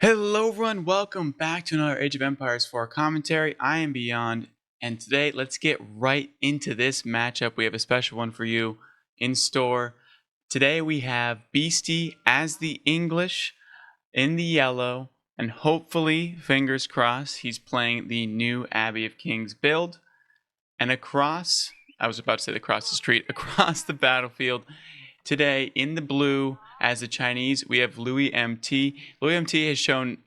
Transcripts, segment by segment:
Hello everyone, welcome back to another Age of Empires 4 commentary. I am Beyond, and today let's get right into this matchup. We have a special one for you in store. Today we have Beasty as the English in the yellow, and hopefully, fingers crossed, he's playing the new Abbey of Kings build. And across, I was about to say across the street, across the battlefield, today in the blue as the Chinese, we have Louis MT. Louis MT has shown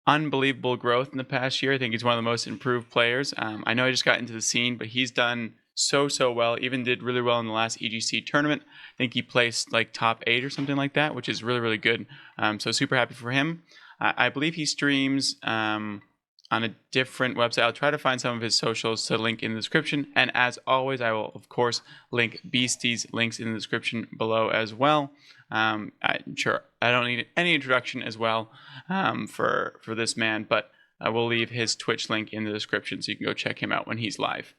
unbelievable growth in the past year. I think he's one of the most improved players. I know I just got into the scene, but he's done so well. Even did really well in the last EGC tournament. I think he placed like top 8 or something like that, which is really good. So super happy for him. I believe he streams on a different website. I'll try to find some of his socials to link in the description. And as always, I will, of course, link Beasty's links in the description below as well. I'm sure I don't need any introduction as well for this man, but I will leave his Twitch link in the description so you can go check him out when he's live.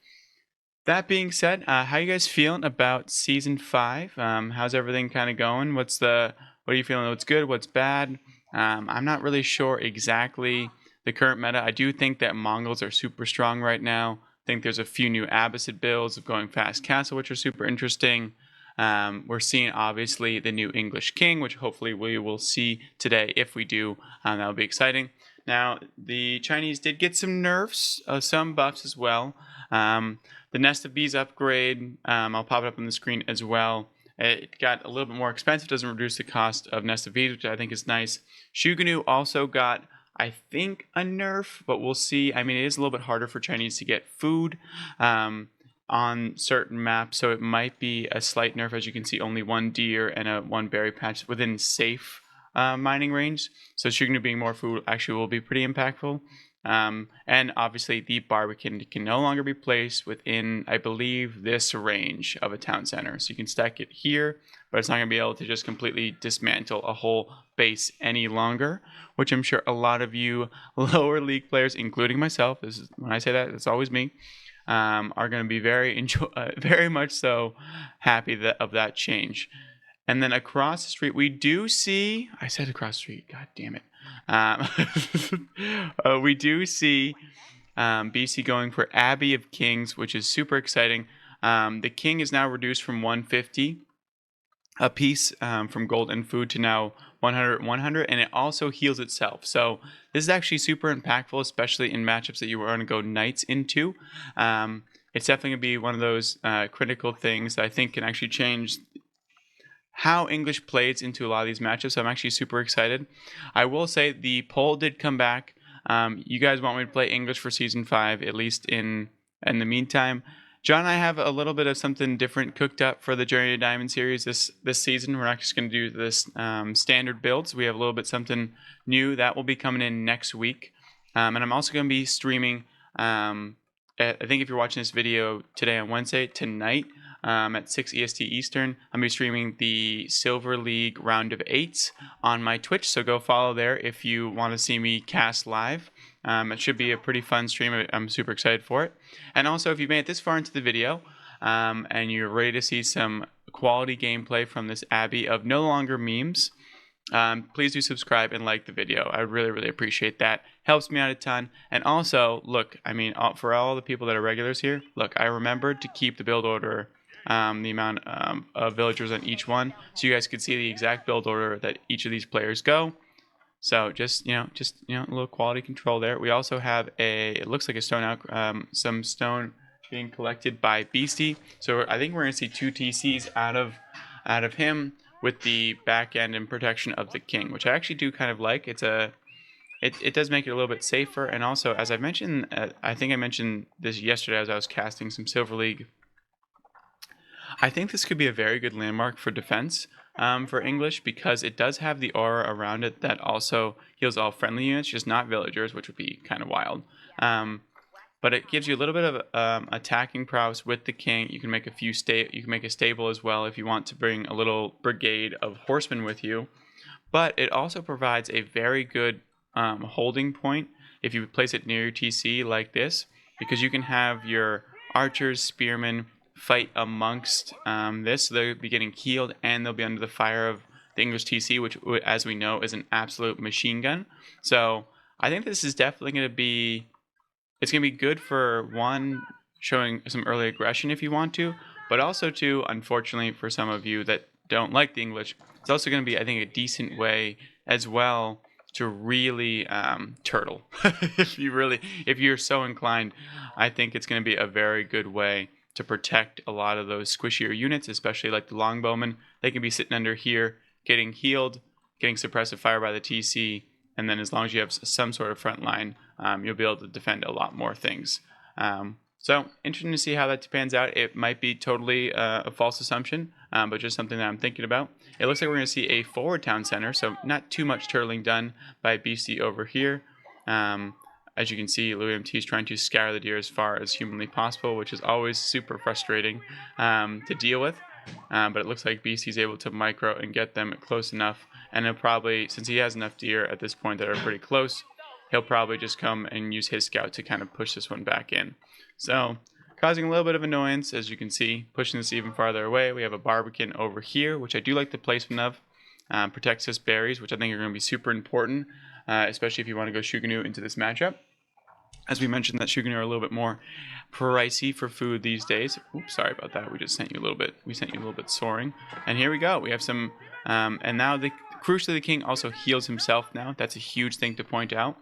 That being said, how you guys feeling about Season 5? How's everything kind of going? What are you feeling? What's good? What's bad? I'm not really sure exactly the current meta. I do think that Mongols are super strong right now. I think there's a few new Abbasid builds of going fast castle, which are super interesting. We're seeing, obviously, the new English king, which hopefully we will see today. If we do, that'll be exciting. Now, the Chinese did get some nerfs, some buffs as well. The Nest of Bees upgrade, I'll pop it up on the screen as well. It got a little bit more expensive, doesn't reduce the cost of Nest of Bees, which I think is nice. Shuganu also got, I think, a nerf, but we'll see. I mean, it is a little bit harder for Chinese to get food on certain maps, so it might be a slight nerf. As you can see, only one deer and one berry patch within safe mining range. So Shuganu being more food actually will be pretty impactful. And obviously the barbican can no longer be placed within, I believe, this range of a town center. So you can stack it here, but it's not going to be able to just completely dismantle a whole base any longer, which I'm sure a lot of you lower league players, including myself, when I say that, it's always me, are going to be very much so happy of that change. And then across the street, we do see, I said across the street, god damn it. We do see BC going for Abbey of Kings, which is super exciting. The king is now reduced from 150 a piece from gold and food to now 100, and it also heals itself. So this is actually super impactful, especially in matchups that you want to go knights into. It's definitely going to be one of those critical things that I think can actually change how English plays into a lot of these matchups. So I'm actually super excited. I will say the poll did come back. You guys want me to play English for Season 5, at least in the meantime. John and I have a little bit of something different cooked up for the Journey to Diamond series this season. We're not just going to do this standard builds. We have a little bit something new that will be coming in next week. And I'm also going to be streaming, I think if you're watching this video today on Wednesday, tonight, at 6 EST Eastern, I'm going to be streaming the Silver League Round of 8s on my Twitch, so go follow there if you want to see me cast live. It should be a pretty fun stream. I'm super excited for it. And also, if you made it this far into the video and you're ready to see some quality gameplay from this Abbey of no longer memes, please do subscribe and like the video. I really appreciate that. Helps me out a ton. And also, look, I mean, for all the people that are regulars here, look, I remembered to keep the build order, the amount of villagers on each one, so you guys could see the exact build order that each of these players go. So just a little quality control there. We also have it looks like a stone out, some stone being collected by Beasty. So I think we're going to see 2 TCs out of him with the back end and protection of the king, which I actually do kind of like. It does make it a little bit safer. And also, as I mentioned, I think I mentioned this yesterday as I was casting some Silver League, I think this could be a very good landmark for defense for English, because it does have the aura around it that also heals all friendly units, just not villagers, which would be kind of wild. But it gives you a little bit of attacking prowess with the king. You can make you can make a stable as well if you want to bring a little brigade of horsemen with you. But it also provides a very good holding point if you place it near your TC like this, because you can have your archers, spearmen fight amongst this. So they'll be getting healed and they'll be under the fire of the English TC, which, as we know, is an absolute machine gun. So I think this is definitely going to be, it's going to be good for one, showing some early aggression if you want to, but also two, unfortunately for some of you that don't like the English, it's also going to be, I think, a decent way as well to really turtle. If you're so inclined, I think it's going to be a very good way to protect a lot of those squishier units, especially like the longbowmen. They can be sitting under here, getting healed, getting suppressive fire by the TC, and then as long as you have some sort of front line, you'll be able to defend a lot more things. So interesting to see how that pans out. It might be totally a false assumption, but just something that I'm thinking about. It looks like we're going to see a forward town center, so not too much turtling done by Beasty over here. As you can see, Louis MT is trying to scour the deer as far as humanly possible, which is always super frustrating to deal with. But it looks like Beasty's able to micro and get them close enough, and he'll probably, since he has enough deer at this point that are pretty close, he'll probably just come and use his scout to kind of push this one back in. So, causing a little bit of annoyance, as you can see, pushing this even farther away. We have a Barbican over here, which I do like the placement of. Protects us berries, which I think are going to be super important, especially if you want to go Shuganu into this matchup. As we mentioned, that Shuganu are a little bit more pricey for food these days. Oops, sorry about that. We just sent you a little bit. We sent you a little bit soaring. And here we go. We have some, and now crucially the king also heals himself now. That's a huge thing to point out.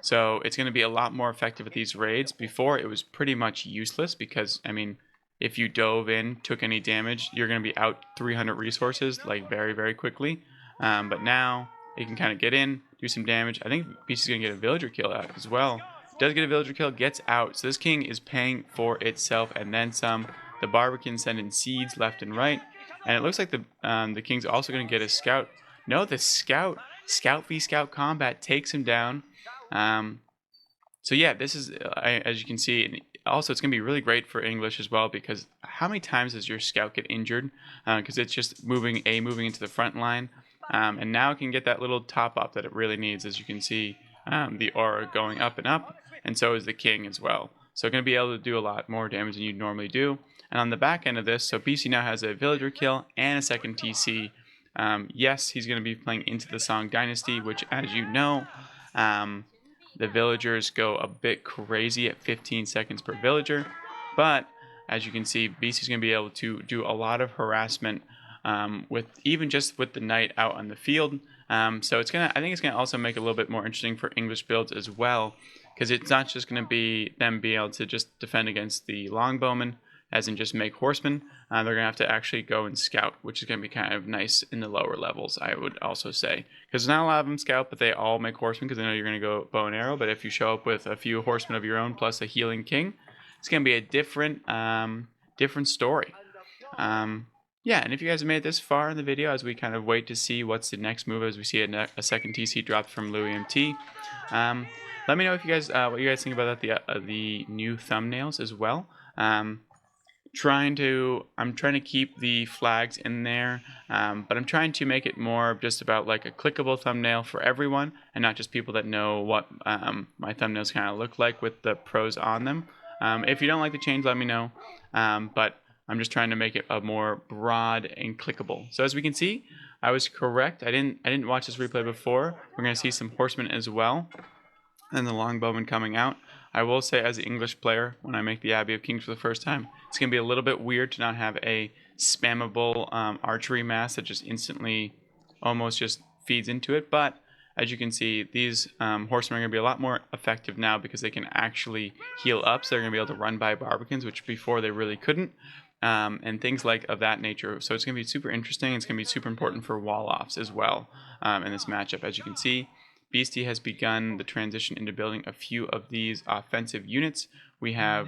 So it's going to be a lot more effective at these raids. Before, it was pretty much useless because, I mean, if you dove in, took any damage, you're going to be out 300 resources, like, very, very quickly. But now, it can kind of get in, do some damage. I think Beast is going to get a villager kill out as well. Does get a villager kill, gets out. So this king is paying for itself and then some. The Barbican sending seeds left and right. And it looks like the king's also going to get a scout. No, the scout v scout combat takes him down. So yeah, this is, as you can see, also it's going to be really great for English as well, because how many times does your scout get injured? Because it's just moving into the front line. And now it can get that little top up that it really needs, as you can see, the aura going up and up, and so is the king as well. So going to be able to do a lot more damage than you'd normally do. And on the back end of this, so BC now has a villager kill and a second TC. Yes, he's going to be playing into the Song Dynasty, which, as you know, the villagers go a bit crazy at 15 seconds per villager. But as you can see, BC is going to be able to do a lot of harassment with even just with the knight out on the field. So it's gonna, I think it's gonna also make it a little bit more interesting for English builds as well, because it's not just gonna be them being able to just defend against the longbowmen, as in just make horsemen. They're gonna have to actually go and scout, which is gonna be kind of nice in the lower levels, I would also say, because not a lot of them scout, but they all make horsemen because they know you're gonna go bow and arrow. But if you show up with a few horsemen of your own plus a healing king, it's gonna be a different story. Yeah, and if you guys have made it this far in the video, as we kind of wait to see what's the next move, as we see a second TC dropped from Louis MT, let me know if you guys what you guys think about that, the new thumbnails as well. I'm trying to keep the flags in there, but I'm trying to make it more just about like a clickable thumbnail for everyone, and not just people that know what my thumbnails kind of look like with the pros on them. If you don't like the change, let me know. But I'm just trying to make it a more broad and clickable. So as we can see, I was correct. I didn't watch this replay before. We're going to see some horsemen as well, and the longbowmen coming out. I will say, as an English player, when I make the Abbey of Kings for the first time, it's going to be a little bit weird to not have a spammable archery mass that just instantly almost just feeds into it. But as you can see, these horsemen are going to be a lot more effective now because they can actually heal up. So they're going to be able to run by Barbicans, which before they really couldn't. And things like of that nature. So it's going to be super interesting. It's going to be super important for wall-offs as well in this matchup. As you can see, Beasty has begun the transition into building a few of these offensive units. We have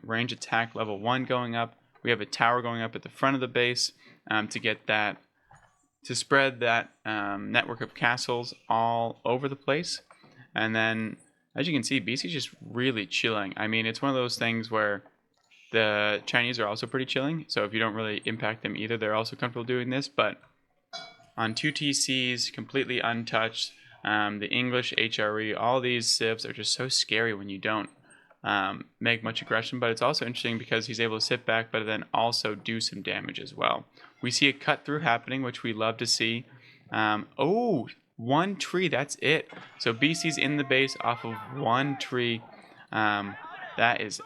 range attack level 1 going up. We have a tower going up at the front of the base to get that, to spread that network of castles all over the place. And then, as you can see, Beasty's just really chilling. I mean, it's one of those things where the Chinese are also pretty chilling, so if you don't really impact them either, they're also comfortable doing this. But on 2 TCs, completely untouched, the English HRE, all these civs are just so scary when you don't make much aggression, but it's also interesting because he's able to sit back, but then also do some damage as well. We see a cut through happening, which we love to see. Oh, one tree, that's it. So Beasty's in the base off of one tree. That's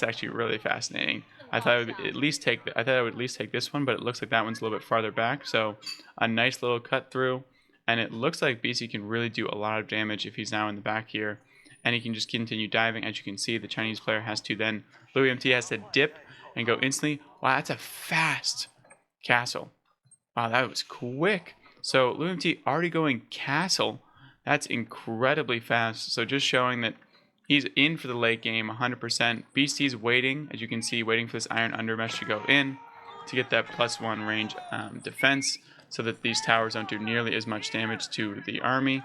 actually really fascinating. I thought I would at least take this one, but it looks like that one's a little bit farther back. So a nice little cut through, and it looks like Beasty can really do a lot of damage if he's now in the back here, and he can just continue diving. As you can see, the Chinese player has to then Louis MT has to dip and go instantly. Wow, that's a fast castle. Wow, that was quick. So Louis MT already going castle. That's incredibly fast. So just showing that he's in for the late game 100%. Beasty's waiting, as you can see, waiting for this iron undermesh to go in to get that +1 range defense so that these towers don't do nearly as much damage to the army.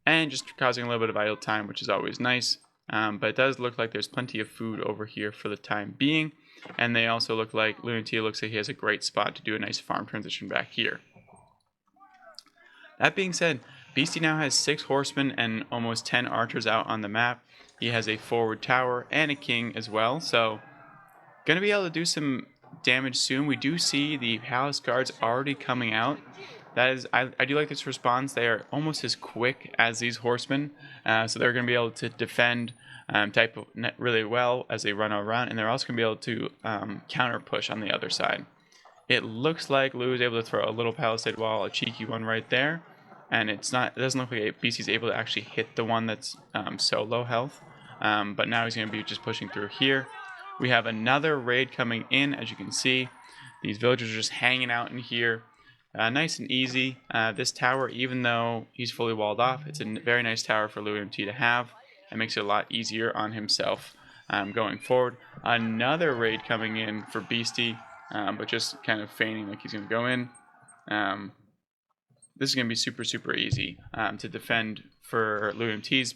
And just causing a little bit of idle time, which is always nice. But it does look like there's plenty of food over here for the time being. And they also look like Lunatia looks like he has a great spot to do a nice farm transition back here. That being said, Beasty now has 6 horsemen and almost 10 archers out on the map. He has a forward tower and a king as well, so going to be able to do some damage soon. We do see the palace guards already coming out. That is, I do like this response. They are almost as quick as these horsemen, so they're going to be able to defend type of net really well as they run around, and they're also going to be able to counter push on the other side. It looks like Lou is able to throw a little palisade wall, a cheeky one right there, and it doesn't look like BC's able to actually hit the one that's so low health, but now he's going to be just pushing through here. We have another raid coming in, as you can see. These villagers are just hanging out in here. Nice and easy. This tower, even though he's fully walled off, it's a very nice tower for Louis MT to have. It makes it a lot easier on himself going forward. Another raid coming in for Beasty, but just kind of feigning like he's going to go in. This is going to be super, super easy to defend for Louis MT's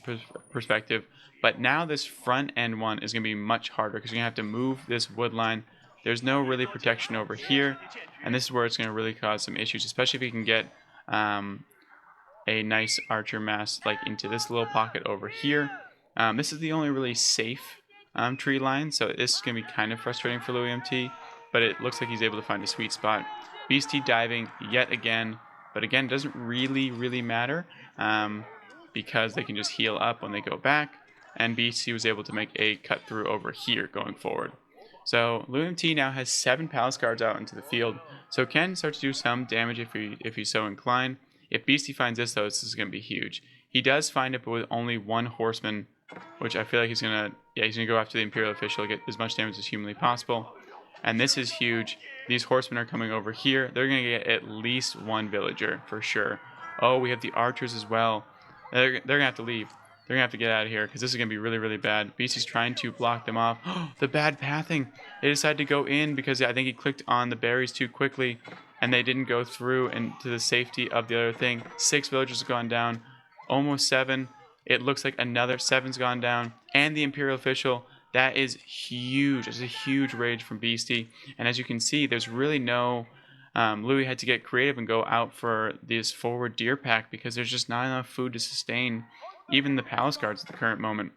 perspective. But now this front end one is going to be much harder because you're going to have to move this wood line. There's no really protection over here, and this is where it's going to really cause some issues, especially if you can get a nice archer mass like into this little pocket over here. This is the only really safe tree line, so this is going to be kind of frustrating for Louis MT, but it looks like he's able to find a sweet spot. Beasty diving yet again, but again, it doesn't really matter because they can just heal up when they go back, and Beasty was able to make a cut through over here going forward. So Louis MT now has 7 palace guards out into the field, so can start to do some damage if he's so inclined. If Beasty finds this though, this is going to be huge. He does find it, but with only 1 horseman, which I feel like he's gonna go after the Imperial official, get as much damage as humanly possible. And this is huge. These horsemen are coming over here. They're gonna get at least 1 villager for sure. Oh, we have the archers as well. They're gonna have to leave. They're going to have to get out of here because this is going to be really bad. Beasty's trying to block them off. The bad pathing. They decided to go in because I think he clicked on the berries too quickly and they didn't go through into the safety of the other thing. 6 villagers have gone down. Almost 7. It looks like another 7's gone down. And the Imperial official. That is huge. It's a huge rage from Beasty. And as you can see, there's really no... Louis had to get creative and go out for this forward deer pack because there's just not enough food to sustain even the palace guards at the current moment.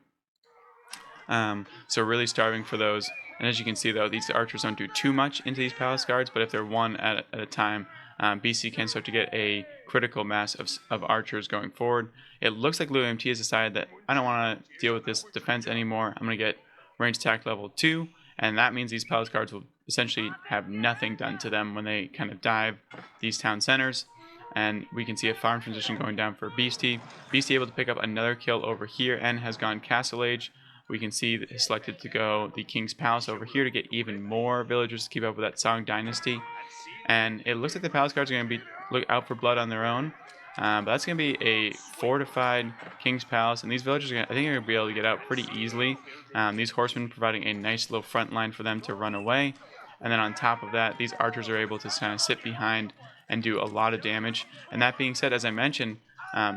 So really starving for those. And as you can see though, these archers don't do too much into these palace guards, but if they're one at a time, BC can start to get a critical mass of archers going forward. It looks like Louis MT has decided that I don't want to deal with this defense anymore. I'm going to get range attack level 2, and that means these palace guards will essentially have nothing done to them when they kind of dive these town centers. And we can see a farm transition going down for Beasty. Beasty able to pick up another kill over here and has gone Castle Age. We can see that he selected to go the King's Palace over here to get even more villagers to keep up with that Song Dynasty. And it looks like the Palace Guards are going to be look out for blood on their own. But that's going to be a fortified King's Palace. And these villagers, I think, are going to be able to get out pretty easily. These horsemen providing a nice little front line for them to run away. And then on top of that, these archers are able to kind of sit behind and do a lot of damage. And that being said, as I mentioned,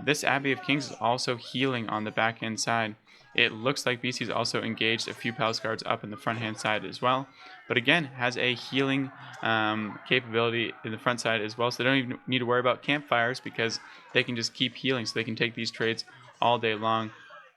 this Abbey of Kings is also healing on the back end side. It looks like BC's also engaged a few palace guards up in the front hand side as well, but again has a healing capability in the front side as well, so they don't even need to worry about campfires because they can just keep healing, so they can take these trades all day long.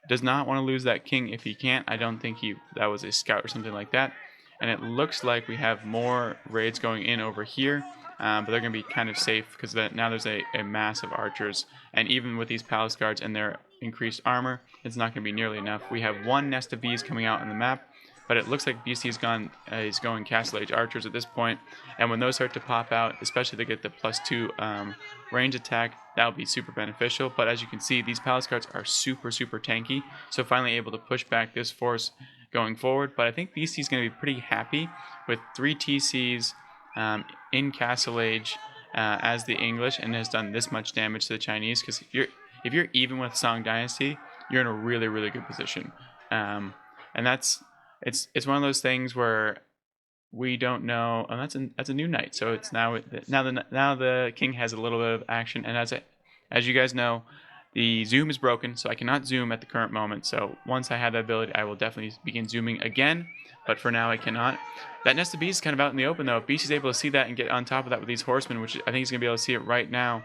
does not want to lose that king if he can't. I don't think that was a scout or something like that. And it looks like we have more raids going in over here, but they're going to be kind of safe because now there's a mass of archers. And even with these palace guards and their increased armor, it's not going to be nearly enough. We have one nest of bees coming out on the map, but it looks like Beasty is going Castle Age archers at this point. And when those start to pop out, especially they get the +2 range attack, that'll be super beneficial. But as you can see, these palace guards are super tanky, so finally able to push back this force going forward. But I think Beasty is going to be pretty happy with 3 TCs in Castle Age as the English, and has done this much damage to the Chinese. Because if you're even with Song Dynasty, you're in a really good position. And it's one of those things where we don't know. Oh, that's a new knight. So it's now the king has a little bit of action. And as you guys know, the zoom is broken, so I cannot zoom at the current moment. So once I have that ability, I will definitely begin zooming again. But for now, I cannot. That nest of bees is kind of out in the open, though. If Beasty's able to see that and get on top of that with these horsemen, which I think he's going to be able to see it right now.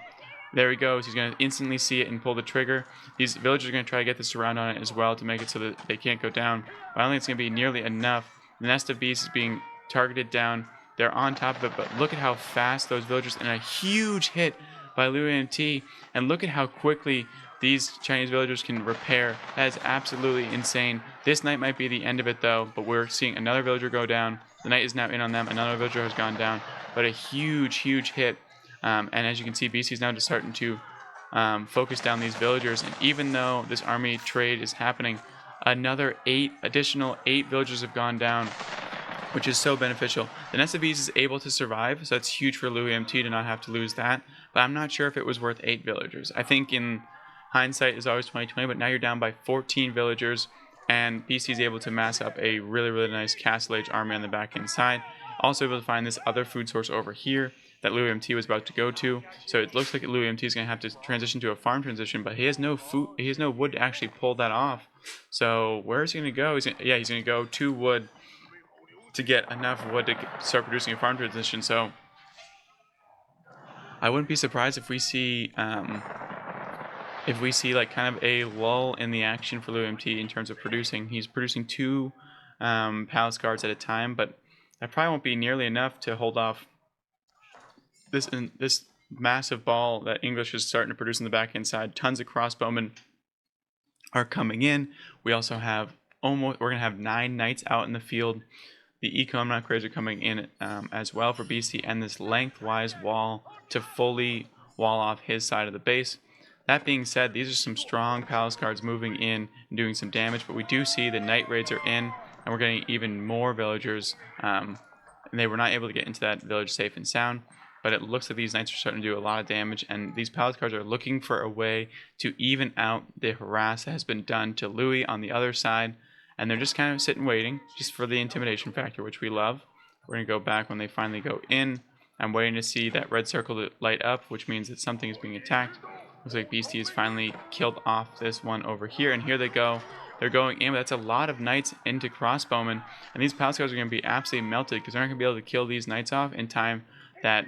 There he goes. He's going to instantly see it and pull the trigger. These villagers are going to try to get the surround on it as well to make it so that they can't go down. But I don't think it's going to be nearly enough. The nest of bees is being targeted down. They're on top of it, but look at how fast those villagers, and a huge hit by LuMT, and look at how quickly these Chinese villagers can repair. That is absolutely insane. This knight might be the end of it, though, but we're seeing another villager go down. The knight is now in on them. Another villager has gone down, but a huge hit. And as you can see, BC is now just starting to focus down these villagers. And even though this army trade is happening, another additional 8 villagers have gone down, which is so beneficial. The nest of bees is able to survive, so that's huge for LuMT to not have to lose that. But I'm not sure if it was worth 8 villagers. I think in hindsight is always 2020, but now you're down by 14 villagers, and BC is able to mass up a really nice Castle Age army on the back end side. Also able to find this other food source over here that LuMT was about to go to. So it looks like LuMT is going to have to transition to a farm transition, but he has no food. He has no wood to actually pull that off. So where is he going to go? He's going to go to wood to get enough wood to start producing a farm transition. So I wouldn't be surprised if we see like kind of a lull in the action for LuMT in terms of producing. He's producing 2 palace guards at a time, but that probably won't be nearly enough to hold off this massive ball that English is starting to produce in the back end side. Tons of crossbowmen are coming in. We also have we're gonna have 9 knights out in the field. The econ upgrades are coming in as well for BC, and this lengthwise wall to fully wall off his side of the base. That being said, these are some strong palace guards moving in and doing some damage, but we do see the knight raids are in, and we're getting even more villagers. And they were not able to get into that village safe and sound, but it looks like these knights are starting to do a lot of damage, and these palace guards are looking for a way to even out the harass that has been done to Louis on the other side. And they're just kind of sitting waiting, just for the intimidation factor, which we love. We're going to go back when they finally go in. I'm waiting to see that red circle to light up, which means that something is being attacked. Looks like Beasty has finally killed off this one over here. And here they go. They're going in. That's a lot of knights into crossbowmen. And these palace guards are going to be absolutely melted, because they're not going to be able to kill these knights off in time. That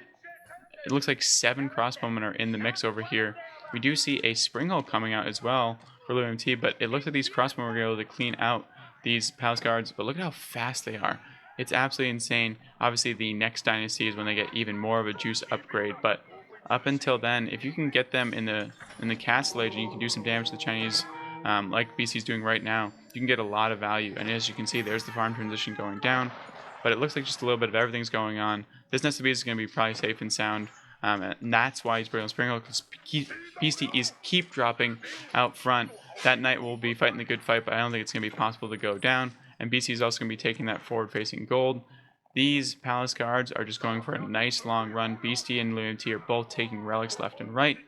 it looks like 7 crossbowmen are in the mix over here. We do see a springhole coming out as well for LuMT, but it looks like these crossbowmen are going to be able to clean out these palace guards, but look at how fast they are. It's absolutely insane. Obviously, the next dynasty is when they get even more of a juice upgrade, but up until then, if you can get them in the Castle Age and you can do some damage to the Chinese, like BC's doing right now, you can get a lot of value. And as you can see, there's the farm transition going down, but it looks like just a little bit of everything's going on. This nest of bees is going to be probably safe and sound, and that's why he's bringing Springhole, because Beasty is keep dropping out front. That knight will be fighting the good fight, but I don't think it's going to be possible to go down. And BC is also going to be taking that forward-facing gold. These palace guards are just going for a nice long run. Beasty and LuMT are both taking relics left and right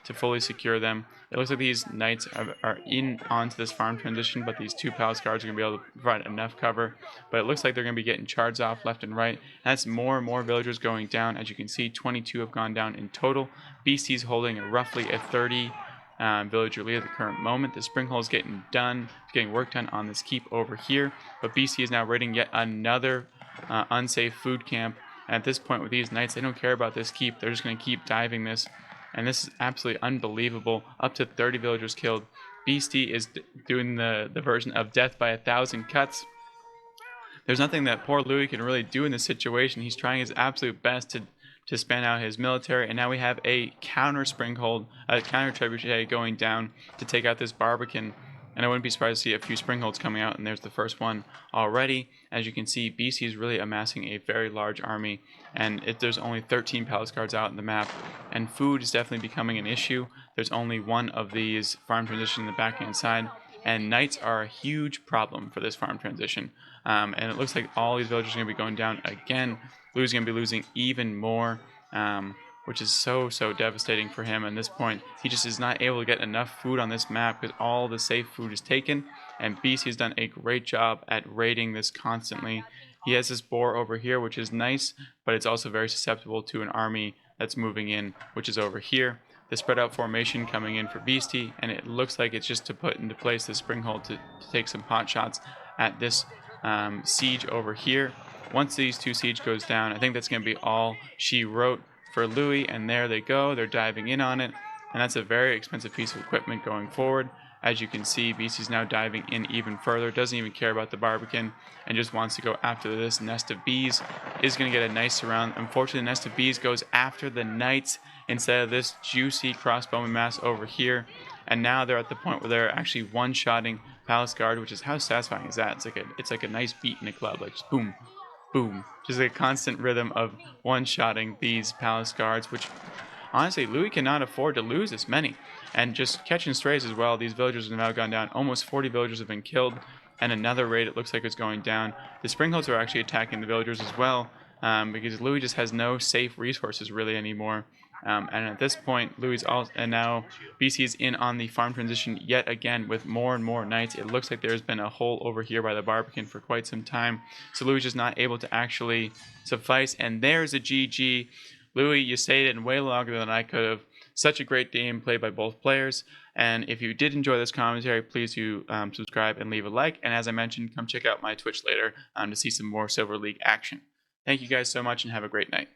to fully secure them. It looks like these knights are in onto this farm transition, but these 2 palace guards are going to be able to provide enough cover. But it looks like they're going to be getting charged off left and right. And that's more and more villagers going down. As you can see, 22 have gone down in total. Beasty's holding roughly a 30 villager lead at the current moment. The springhole is getting done, getting work done on this keep over here. But BC is now raiding yet another unsafe food camp. And at this point with these knights, they don't care about this keep. They're just going to keep diving this. And this is absolutely unbelievable. Up to 30 villagers killed. Beasty is doing the version of death by 1,000 cuts. There's nothing that poor Louis can really do in this situation. He's trying his absolute best to span out his military, and now we have a counter Springhold, a counter Trebuchet going down to take out this Barbican. And I wouldn't be surprised to see a few Springholds coming out, and there's the first one already. As you can see, BC is really amassing a very large army, and there's only 13 palace guards out in the map, and food is definitely becoming an issue. There's only one of these farm transition in the backhand side, and knights are a huge problem for this farm transition. And it looks like all these villagers are going to be going down again. Louis is going to be losing even more, which is so devastating for him. At this point, he just is not able to get enough food on this map because all the safe food is taken. And BC has done a great job at raiding this constantly. He has this boar over here, which is nice, but it's also very susceptible to an army that's moving in, which is over here. The spread out formation coming in for Beasty, and it looks like it's just to put into place the Springhold to take some pot shots at this siege over here. Once these two siege goes down, I think that's going to be all she wrote for Louis, and there they go. They're diving in on it, and that's a very expensive piece of equipment going forward. As you can see, Beasty's now diving in even further, doesn't even care about the Barbican, and just wants to go after this nest of bees. Is going to get a nice surround. Unfortunately, the nest of bees goes after the knights instead of this juicy crossbowman mass over here. And now they're at the point where they're actually one-shotting Palace Guard, which is how satisfying is that? It's like a nice beat in a club, like just boom, boom. Just a constant rhythm of one-shotting these Palace Guards, which honestly, Louis cannot afford to lose this many. And just catching strays as well, these villagers have now gone down. Almost 40 villagers have been killed, and another raid, it looks like, is going down. The Springholds are actually attacking the villagers as well, because Louis just has no safe resources really anymore. And at this point, and now BC is in on the farm transition yet again with more and more knights. It looks like there's been a hole over here by the Barbican for quite some time. So Louis is just not able to actually suffice. And there's a GG. Louis, you stayed in way longer than I could have. Such a great game played by both players. And if you did enjoy this commentary, please do subscribe and leave a like. And as I mentioned, come check out my Twitch later to see some more Silver League action. Thank you guys so much and have a great night.